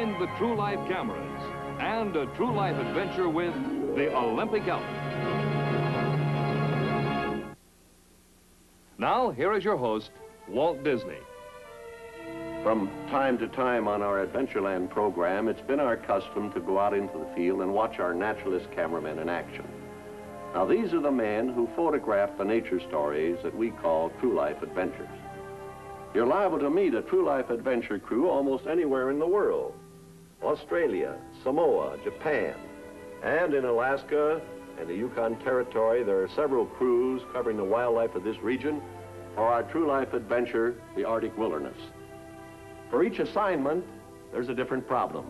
find the true life cameras and a true life adventure with the Olympic Elk. Now, here is your host, Walt Disney. From time to time on our Adventureland program, it's been our custom to go out into the field and watch our naturalist cameramen in action. Now, these are the men who photograph the nature stories that we call true life adventures. You're liable to meet a true life adventure crew almost anywhere in the world. Australia, Samoa, Japan, and in Alaska and the Yukon Territory, there are several crews covering the wildlife of this region for our true life adventure, the Arctic wilderness. For each assignment, there's a different problem,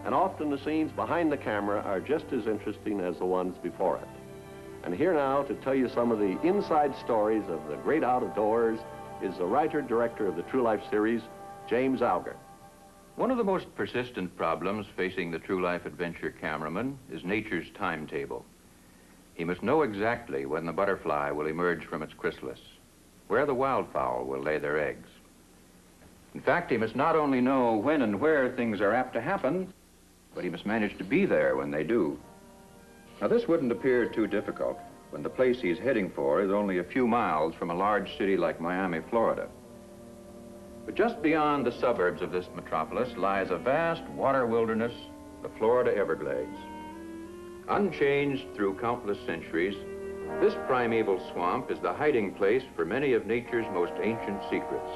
and often the scenes behind the camera are just as interesting as the ones before it. And here now to tell you some of the inside stories of the great outdoors is the writer-director of the True Life series, James Algar. One of the most persistent problems facing the true life adventure cameraman is nature's timetable. He must know exactly when the butterfly will emerge from its chrysalis, where the wildfowl will lay their eggs. In fact, he must not only know when and where things are apt to happen, but he must manage to be there when they do. Now, this wouldn't appear too difficult when the place he's heading for is only a few miles from a large city like Miami, Florida. But just beyond the suburbs of this metropolis lies a vast water wilderness, the Florida Everglades. Unchanged through countless centuries, this primeval swamp is the hiding place for many of nature's most ancient secrets.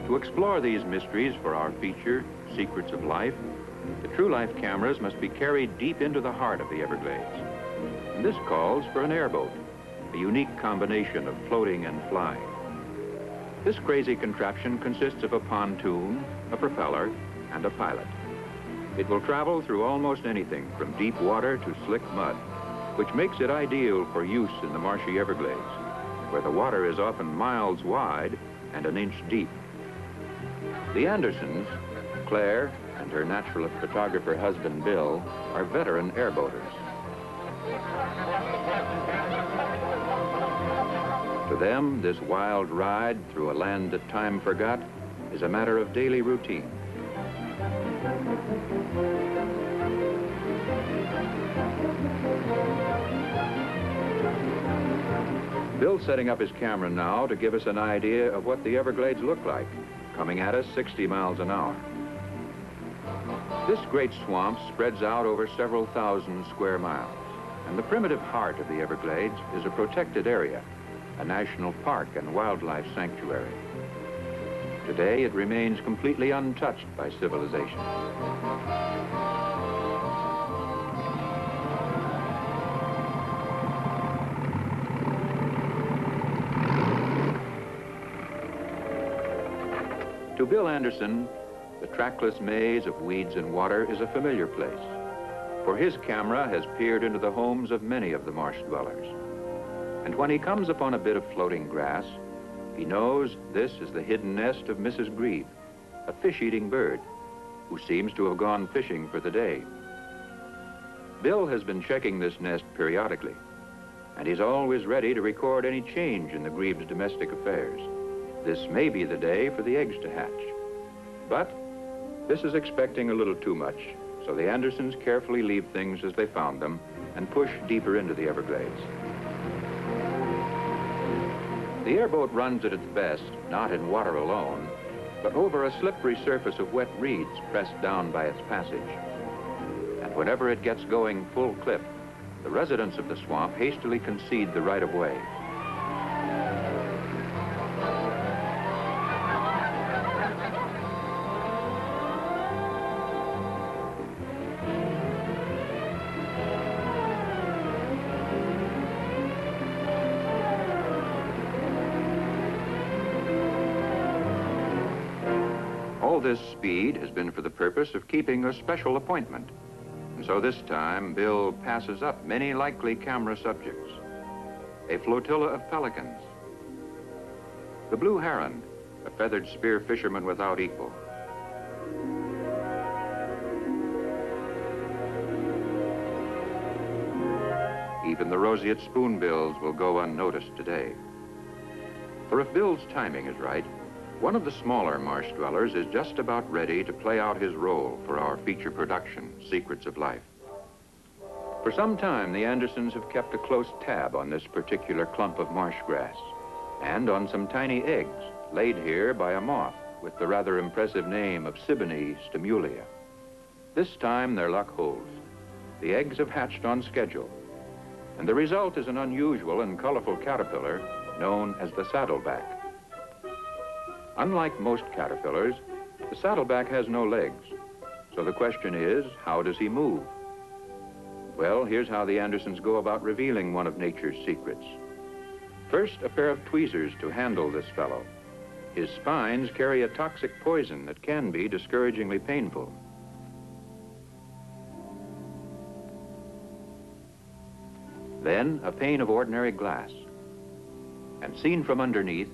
To explore these mysteries for our feature, Secrets of Life, the True Life cameras must be carried deep into the heart of the Everglades. And this calls for an airboat, a unique combination of floating and flying. This crazy contraption consists of a pontoon, a propeller, and a pilot. It will travel through almost anything from deep water to slick mud, which makes it ideal for use in the marshy Everglades, where the water is often miles wide and an inch deep. The Andersons, Claire, and her natural photographer husband, Bill, are veteran airboaters. To them, this wild ride through a land that time forgot is a matter of daily routine. Bill's setting up his camera now to give us an idea of what the Everglades look like, coming at us 60 miles an hour. This great swamp spreads out over several thousand square miles, and the primitive heart of the Everglades is a protected area, a national park and wildlife sanctuary. Today, it remains completely untouched by civilization. To Bill Anderson, the trackless maze of weeds and water is a familiar place, for his camera has peered into the homes of many of the marsh dwellers. And when he comes upon a bit of floating grass, he knows this is the hidden nest of Mrs. Grebe, a fish-eating bird, who seems to have gone fishing for the day. Bill has been checking this nest periodically, and he's always ready to record any change in the Grebe's domestic affairs. This may be the day for the eggs to hatch. But this is expecting a little too much, so the Andersons carefully leave things as they found them and push deeper into the Everglades. The airboat runs at its best, not in water alone, but over a slippery surface of wet reeds pressed down by its passage. And whenever it gets going full clip, the residents of the swamp hastily concede the right-of-way. All this speed has been for the purpose of keeping a special appointment. And so this time, Bill passes up many likely camera subjects. A flotilla of pelicans. The blue heron, a feathered spear fisherman without equal. Even the roseate spoonbills will go unnoticed today. For if Bill's timing is right, One of the smaller marsh dwellers is just about ready to play out his role for our feature production, Secrets of Life. For some time, the Andersons have kept a close tab on this particular clump of marsh grass and on some tiny eggs laid here by a moth with the rather impressive name of Siboney stimulia. This time, their luck holds. The eggs have hatched on schedule, and the result is an unusual and colorful caterpillar known as the saddleback. Unlike most caterpillars, the saddleback has no legs, so the question is, how does he move? Well, here's how the Andersons go about revealing one of nature's secrets. First, a pair of tweezers to handle this fellow. His spines carry a toxic poison that can be discouragingly painful. Then, a pane of ordinary glass. And seen from underneath,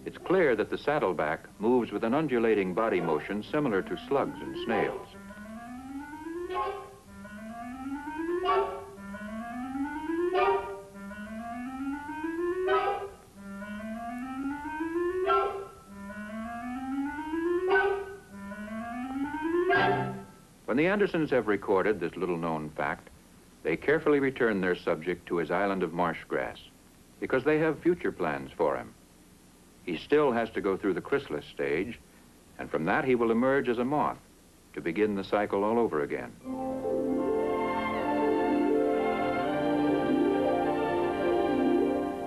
it's clear that the saddleback moves with an undulating body motion similar to slugs and snails. When the Andersons have recorded this little-known fact, they carefully return their subject to his island of marsh grass because they have future plans for him. He still has to go through the chrysalis stage, and from that he will emerge as a moth to begin the cycle all over again.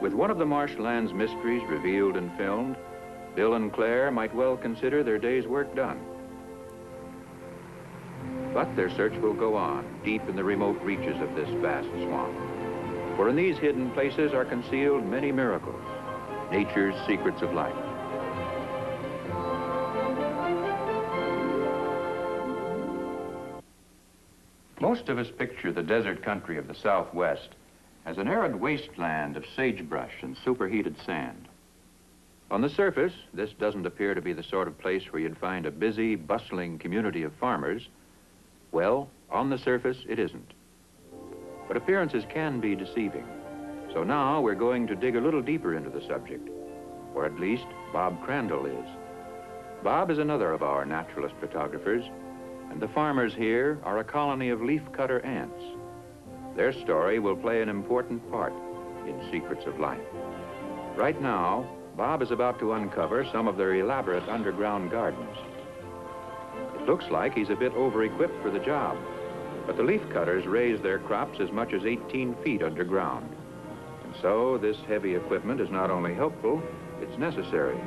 With one of the marshland's mysteries revealed and filmed, Bill and Claire might well consider their day's work done. But their search will go on, deep in the remote reaches of this vast swamp. For in these hidden places are concealed many miracles, nature's secrets of life. Most of us picture the desert country of the Southwest as an arid wasteland of sagebrush and superheated sand. On the surface, this doesn't appear to be the sort of place where you'd find a busy, bustling community of farmers. Well, on the surface, it isn't. But appearances can be deceiving. So now we're going to dig a little deeper into the subject, or at least Bob Crandall is. Bob is another of our naturalist photographers, and the farmers here are a colony of leafcutter ants. Their story will play an important part in Secrets of Life. Right now, Bob is about to uncover some of their elaborate underground gardens. It looks like he's a bit over-equipped for the job, but the leafcutters raise their crops as much as 18 feet underground. And so this heavy equipment is not only helpful, it's necessary.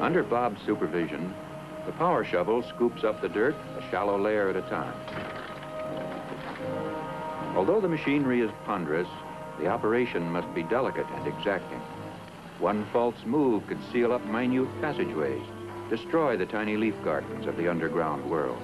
Under Bob's supervision, the power shovel scoops up the dirt a shallow layer at a time. Although the machinery is ponderous, the operation must be delicate and exacting. One false move could seal up minute passageways, destroy the tiny leaf gardens of the underground world.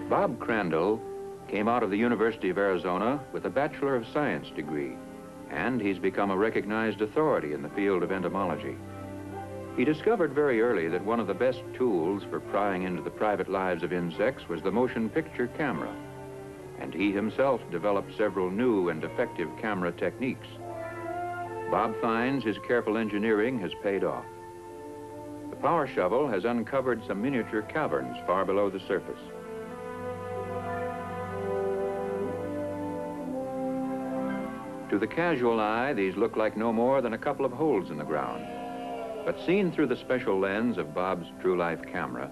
Bob Crandall came out of the University of Arizona with a Bachelor of Science degree, and he's become a recognized authority in the field of entomology. He discovered very early that one of the best tools for prying into the private lives of insects was the motion picture camera, and he himself developed several new and effective camera techniques. Bob finds his careful engineering has paid off. The power shovel has uncovered some miniature caverns far below the surface. To the casual eye, these look like no more than a couple of holes in the ground. But seen through the special lens of Bob's True Life camera,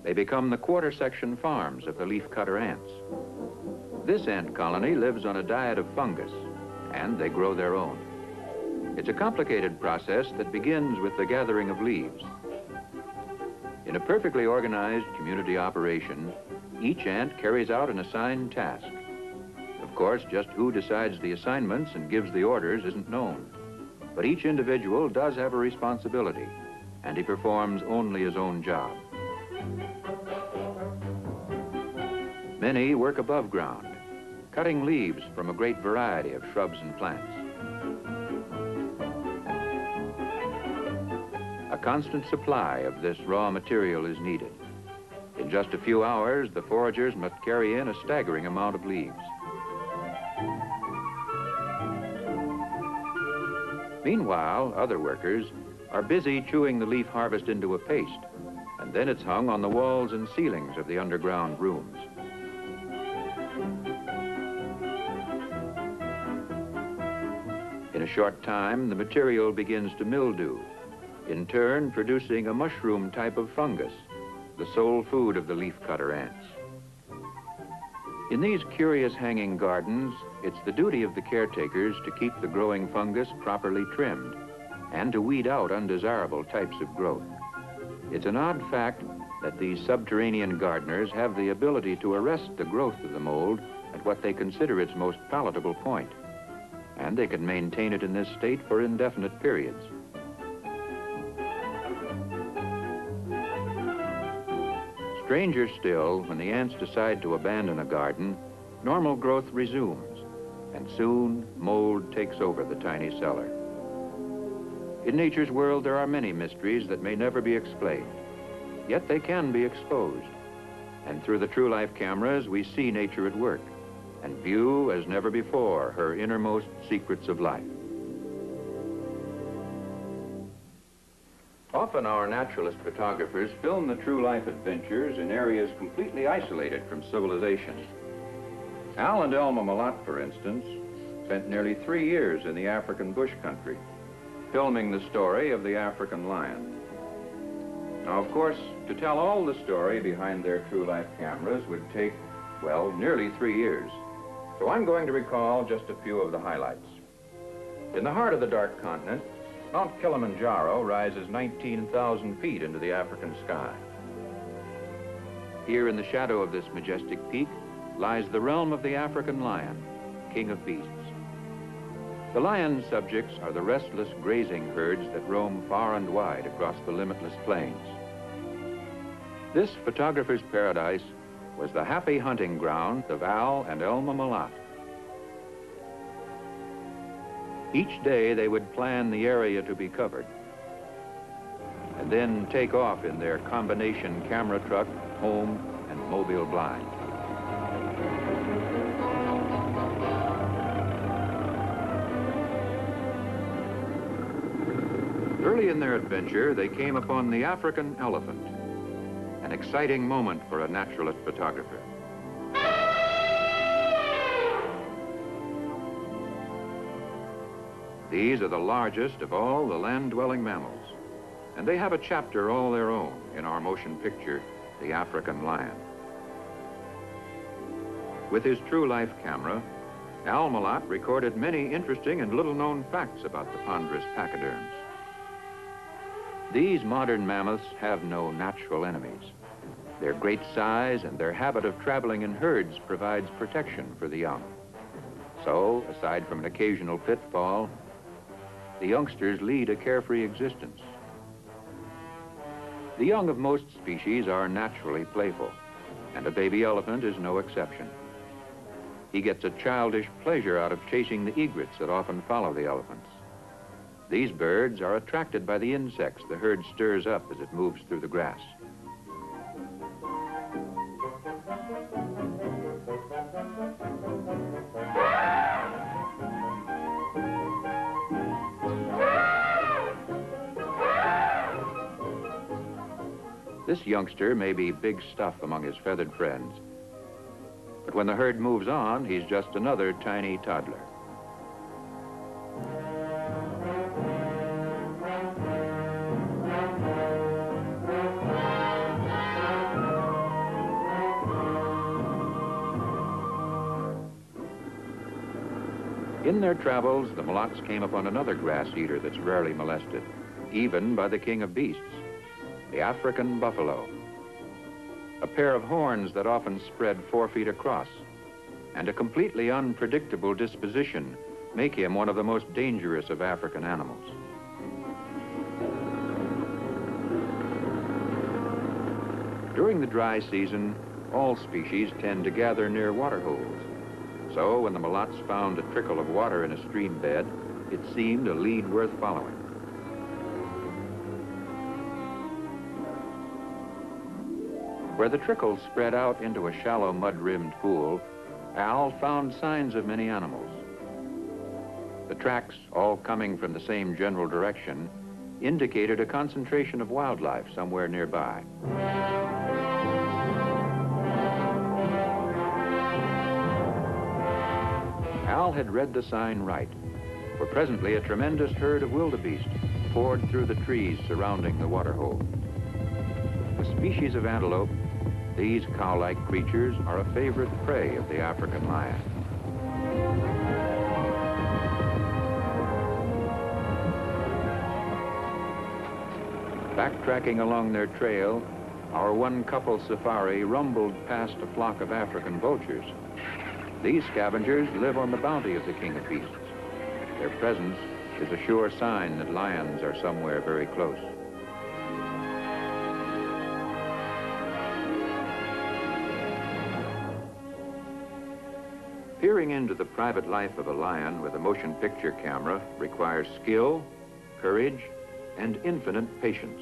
they become the quarter-section farms of the leafcutter ants. This ant colony lives on a diet of fungus, and they grow their own. It's a complicated process that begins with the gathering of leaves. In a perfectly organized community operation, each ant carries out an assigned task. Of course, just who decides the assignments and gives the orders isn't known. But each individual does have a responsibility, and he performs only his own job. Many work above ground, cutting leaves from a great variety of shrubs and plants. A constant supply of this raw material is needed. In just a few hours, the foragers must carry in a staggering amount of leaves. Meanwhile, other workers are busy chewing the leaf harvest into a paste, and then it's hung on the walls and ceilings of the underground rooms. In a short time, the material begins to mildew, in turn producing a mushroom type of fungus, the sole food of the leafcutter ants. In these curious hanging gardens, it's the duty of the caretakers to keep the growing fungus properly trimmed and to weed out undesirable types of growth. It's an odd fact that these subterranean gardeners have the ability to arrest the growth of the mold at what they consider its most palatable point, and they can maintain it in this state for indefinite periods. Stranger still, when the ants decide to abandon a garden, normal growth resumes, and soon mold takes over the tiny cellar. In nature's world, there are many mysteries that may never be explained, yet they can be exposed. And through the True Life cameras, we see nature at work and view, as never before, her innermost secrets of life. Often our naturalist photographers film the true life adventures in areas completely isolated from civilization. Al and Elma Malott, for instance, spent nearly 3 years in the African bush country, filming the story of the African lion. Now, of course, to tell all the story behind their true life cameras would take, well, nearly 3 years. So I'm going to recall just a few of the highlights. In the heart of the dark continent, Mount Kilimanjaro rises 19,000 feet into the African sky. Here in the shadow of this majestic peak lies the realm of the African lion, king of beasts. The lion's subjects are the restless grazing herds that roam far and wide across the limitless plains. This photographer's paradise was the happy hunting ground of Al and Elma Malott. Each day they would plan the area to be covered and then take off in their combination camera truck, home, and mobile blind. Early in their adventure, they came upon the African elephant, an exciting moment for a naturalist photographer. These are the largest of all the land-dwelling mammals, and they have a chapter all their own in our motion picture, The African Lion. With his true life camera, Al Malott recorded many interesting and little-known facts about the ponderous pachyderms. These modern mammoths have no natural enemies. Their great size and their habit of traveling in herds provides protection for the young. So, aside from an occasional pitfall, the youngsters lead a carefree existence. The young of most species are naturally playful, and a baby elephant is no exception. He gets a childish pleasure out of chasing the egrets that often follow the elephants. These birds are attracted by the insects the herd stirs up as it moves through the grass. This youngster may be big stuff among his feathered friends, but when the herd moves on, he's just another tiny toddler. In their travels, the Malotts came upon another grass eater that's rarely molested, even by the king of beasts, the African buffalo. A pair of horns that often spread 4 feet across, and a completely unpredictable disposition make him one of the most dangerous of African animals. During the dry season, all species tend to gather near water holes. So when the mulatts found a trickle of water in a stream bed, it seemed a lead worth following. Where the trickle spread out into a shallow mud-rimmed pool, Al found signs of many animals. The tracks, all coming from the same general direction, indicated a concentration of wildlife somewhere nearby. Al had read the sign right, for presently a tremendous herd of wildebeest poured through the trees surrounding the waterhole. A species of antelope, these cow-like creatures are a favorite prey of the African lion. Backtracking along their trail, our one-couple safari rumbled past a flock of African vultures. These scavengers live on the bounty of the king of beasts. Their presence is a sure sign that lions are somewhere very close. Peering into the private life of a lion with a motion picture camera requires skill, courage, and infinite patience.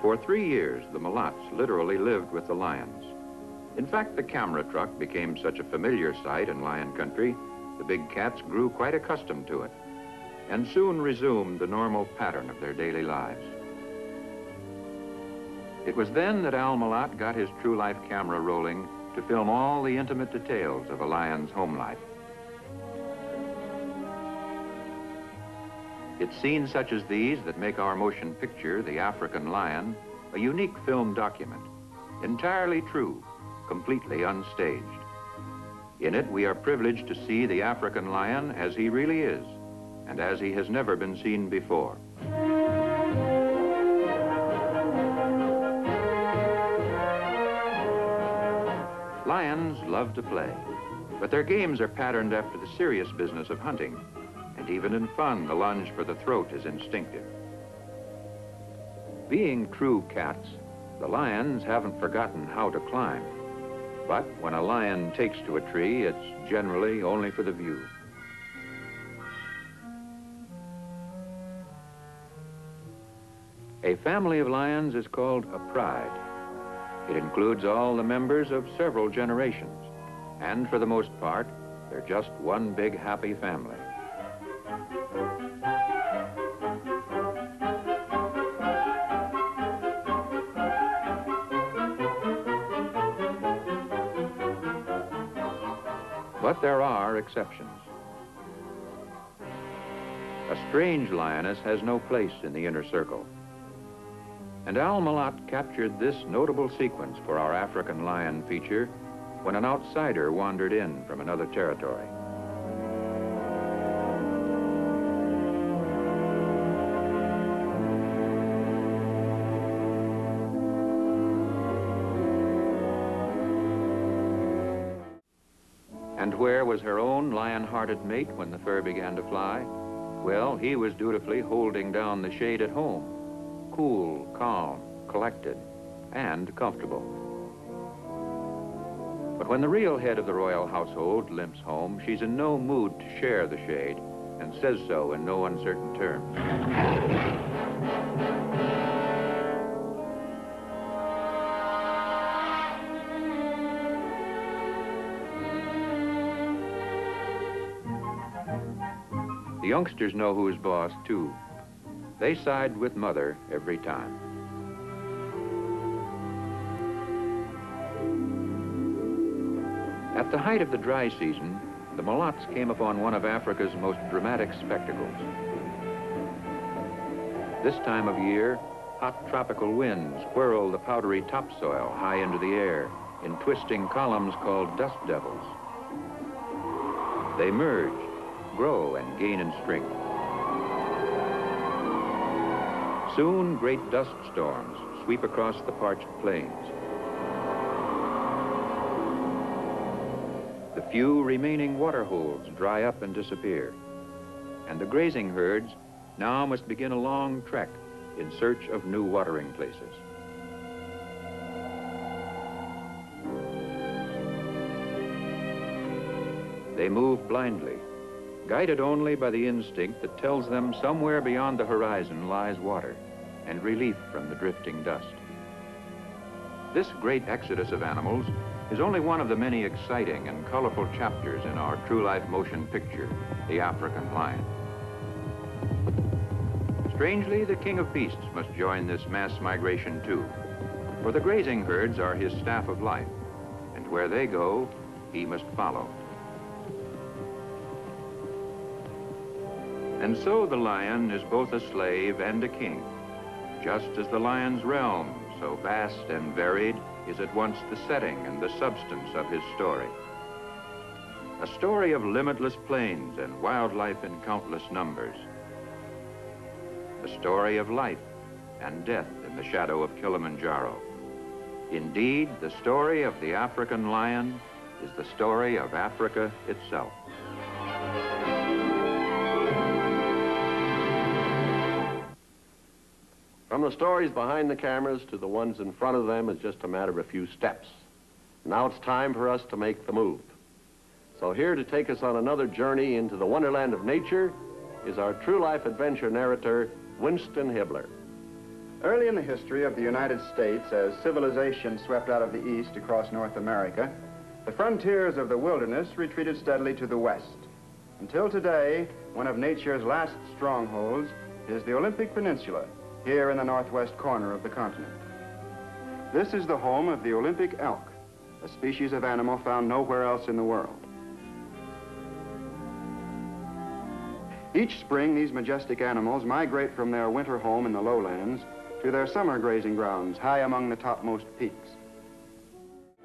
For 3 years, the mulatts literally lived with the lions. In fact, the camera truck became such a familiar sight in lion country, the big cats grew quite accustomed to it, and soon resumed the normal pattern of their daily lives. It was then that Al Mulat got his True Life camera rolling to film all the intimate details of a lion's home life. It's scenes such as these that make our motion picture, The African Lion, a unique film document, entirely true, completely unstaged. In it, we are privileged to see the African lion as he really is, and as he has never been seen before. Lions love to play, but their games are patterned after the serious business of hunting, and even in fun, the lunge for the throat is instinctive. Being true cats, the lions haven't forgotten how to climb. But when a lion takes to a tree, it's generally only for the view. A family of lions is called a pride. It includes all the members of several generations, and for the most part, they're just one big happy family. But there are exceptions. A strange lioness has no place in the inner circle. And Al Mulat captured this notable sequence for our African lion feature when an outsider wandered in from another territory. And where was her own lion-hearted mate when the fur began to fly? Well, he was dutifully holding down the shade at home. Cool, calm, collected, and comfortable. But when the real head of the royal household limps home, she's in no mood to share the shade, and says so in no uncertain terms. The youngsters know who's boss, too. They side with Mother every time. At the height of the dry season, the mulatts came upon one of Africa's most dramatic spectacles. This time of year, hot tropical winds whirl the powdery topsoil high into the air in twisting columns called dust devils. They merge, grow, and gain in strength. Soon, great dust storms sweep across the parched plains. The few remaining water holes dry up and disappear, and the grazing herds now must begin a long trek in search of new watering places. They move blindly, guided only by the instinct that tells them somewhere beyond the horizon lies water and relief from the drifting dust. This great exodus of animals is only one of the many exciting and colorful chapters in our true life motion picture, The African Lion. Strangely, the king of beasts must join this mass migration too, for the grazing herds are his staff of life, and where they go, he must follow. And so the lion is both a slave and a king, just as the lion's realm, so vast and varied, is at once the setting and the substance of his story. A story of limitless plains and wildlife in countless numbers. A story of life and death in the shadow of Kilimanjaro. Indeed, the story of the African lion is the story of Africa itself. From the stories behind the cameras to the ones in front of them is just a matter of a few steps. Now it's time for us to make the move. So here to take us on another journey into the wonderland of nature is our true life adventure narrator, Winston Hibbler. Early in the history of the United States, as civilization swept out of the east across North America, the frontiers of the wilderness retreated steadily to the west. Until today, one of nature's last strongholds is the Olympic Peninsula, here in the northwest corner of the continent. This is the home of the Olympic elk, a species of animal found nowhere else in the world. Each spring, these majestic animals migrate from their winter home in the lowlands to their summer grazing grounds high among the topmost peaks.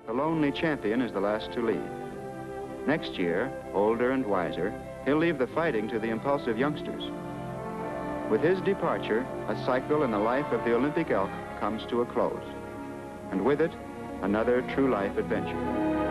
The lonely champion is the last to leave. Next year, older and wiser, he'll leave the fighting to the impulsive youngsters. With his departure, a cycle in the life of the Olympic elk comes to a close, and with it, another true life adventure.